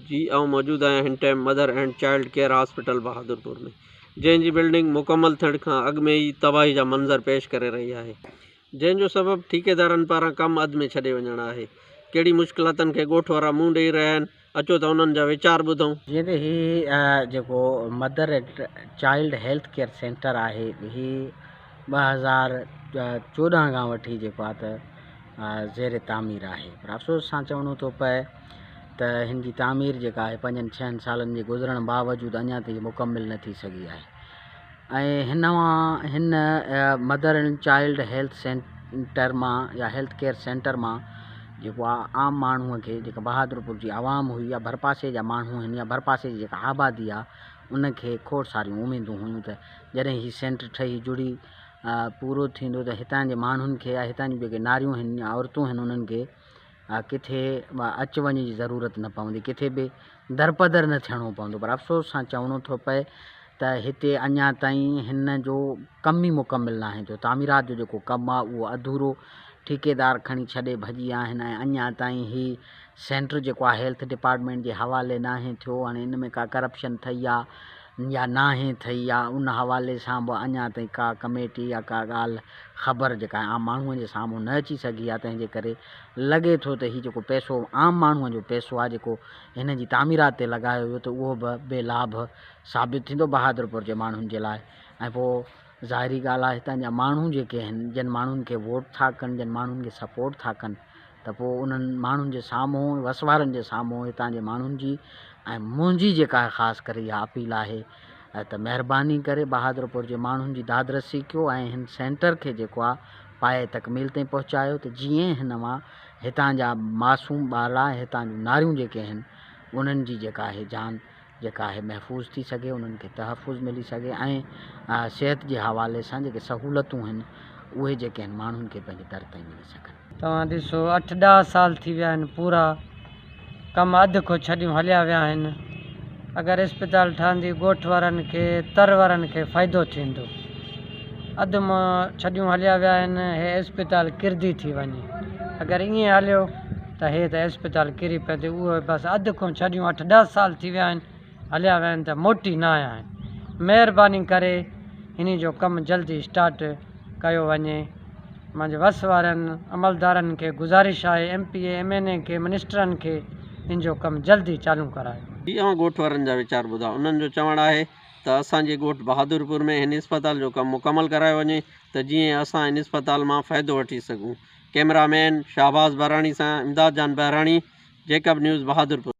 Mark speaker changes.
Speaker 1: जी मौजूद आहियां हिन time mother and child care hospital Bahadurpur में, जंहिंजी बिल्डिंग मुकम्मल थियण खां अॻु में ई तबाही जा मंज़र पेश करे रही आहे, जंहिंजो सबबु ठेकेदारनि पारां कमु अधु में छॾे वञणु आहे। कहिड़ी मुश्किलातुनि खे ॻोठ वारा मुंहुं ॾेई रहिया आहिनि, अचो त उन्हनि जा वीचार ॿुधूं।
Speaker 2: जीअं त ही जेको mother and child health care centre आहे, ही 2014 खां वठी जेको आहे त ज़ेर तामीर आहे। पर अफ़सोस सां चवणो थो पए त हिन जी तामीर जेका आहे 5-6 सालनि जे गुज़रण बावजूदु अञा ताईं मुकमिल न थी सघी आहे। ऐं हिन mother and child health centre मां या हेल्थ केयर सेंटर मां जेको आहे आम माण्हूअ खे, जेका बहादुरपुर जी आवाम हुई या भरपासे जा माण्हू आहिनि या भरपासे जी जेका आबादी आहे, उनखे खोड़ सारियूं उमेदूं हुयूं त जॾहिं हीउ सेंटर ठही जुड़ी पूरो थींदो त हितां जे माण्हुनि खे या हितां जूं जेके नारियूं आहिनि या औरतूं आहिनि, उन्हनि खे किथे अचु वञ जी ज़रूरत न पवंदी, किथे बि दरपदर न थियणो पवंदो। पर अफ़सोस सां चवणो थो पए त हिते अञा ताईं हिन जो कमु ई मुकमिल न आहे। जो तामीरात जो जेको कमु आहे उहो अधूरो ठेकेदार खणी छॾे भॼी विया आहिनि ऐं अञा ताईं ही सेंटर जेको आहे हेल्थ डिपार्टमेंट जे हवाले न आहे थियो। हाणे इन में का करप्शन थी आहे या न आहे थी आहे, उन हवाले सां बि अञा ताईं का कमेटी या का ॻाल्हि ख़बर जेका आहे आम माण्हूअ जे साम्हूं न अची सघी आहे। तंहिंजे करे लॻे थो त हीउ जेको पैसो आम माण्हूअ जो पैसो आहे जेको हिन जी तामीरात ते लॻायो वियो, त उहो बि बेलाभ साबित थींदो बहादुरपुर जे माण्हुनि जे लाइ। ऐं पोइ ज़ाहिरी ॻाल्हि आहे, हितां जा माण्हू जेके आहिनि, जिन माण्हुनि खे वोट था कनि, जिन माण्हुनि खे सपोर्ट था कनि, त पोइ उन्हनि माण्हुनि जे साम्हूं, वसवारनि जे साम्हूं हितां जे माण्हुनि जी ऐं मुंहिंजी जेका ख़ासि करे इहा अपील आहे त महिरबानी करे बहादुरपुर जे माण्हुनि जी दादरसी कयो ऐं हिन सेंटर खे जेको आहे पाए तकमील ताईं पहुचायो, त जीअं हिन मां हितां जा मासूम ॿार, हितां जूं नारियूं जेके आहिनि, उन्हनि जी जेका आहे जान जेका आहे महफ़ूज़ थी सघे, उन्हनि खे तहफ़ुज़ मिली सघे ऐं सिहत जे हवाले सां जेके सहूलतूं आहिनि उहे जेके आहिनि माण्हुनि खे पंहिंजे दर ताईं मिली सघनि।
Speaker 3: तव्हां ॾिसो 8-10 साल थी विया आहिनि, पूरा कमु अधु खां छॾियूं हलिया विया आहिनि। अगरि अस्पताल ठहंदी ॻोठ वारनि खे, तर वारनि खे फ़ाइदो थींदो। अधु मां छॾियूं हलिया विया आहिनि, हे अस्पताल किरदी थी वञे। अगरि ईअं हलियो त हे त अस्पताल किरी पए, उहो बसि अधु खां छॾियूं 8-10 साल थी विया आहिनि, हलिया विया आहिनि त मोटी न आया आहिनि। महिरबानी करे हिन जो कमु जल्दी स्टार्ट कयो वञे। मुंहिंजे वस वारनि अमलदारनि खे गुज़ारिश आहे, MP MNA खे, मिनिस्टरनि खे इन जो कमु जल्दी चालू करायो।
Speaker 1: ॻोठ वारनि जा वीचार ॿुधा। उन्हनि जो चवणु आहे त असांजे ॻोठ बहादुरपुर में हिन अस्पताल जो कमु मुकमल करायो वञे, त जीअं असां हिन अस्पताल मां फ़ाइदो वठी सघूं। कैमरामैन शाहबाज़ बहराणी सां इमदाद जान बहराणी, जेकब न्यूज़ बहादुरपुर।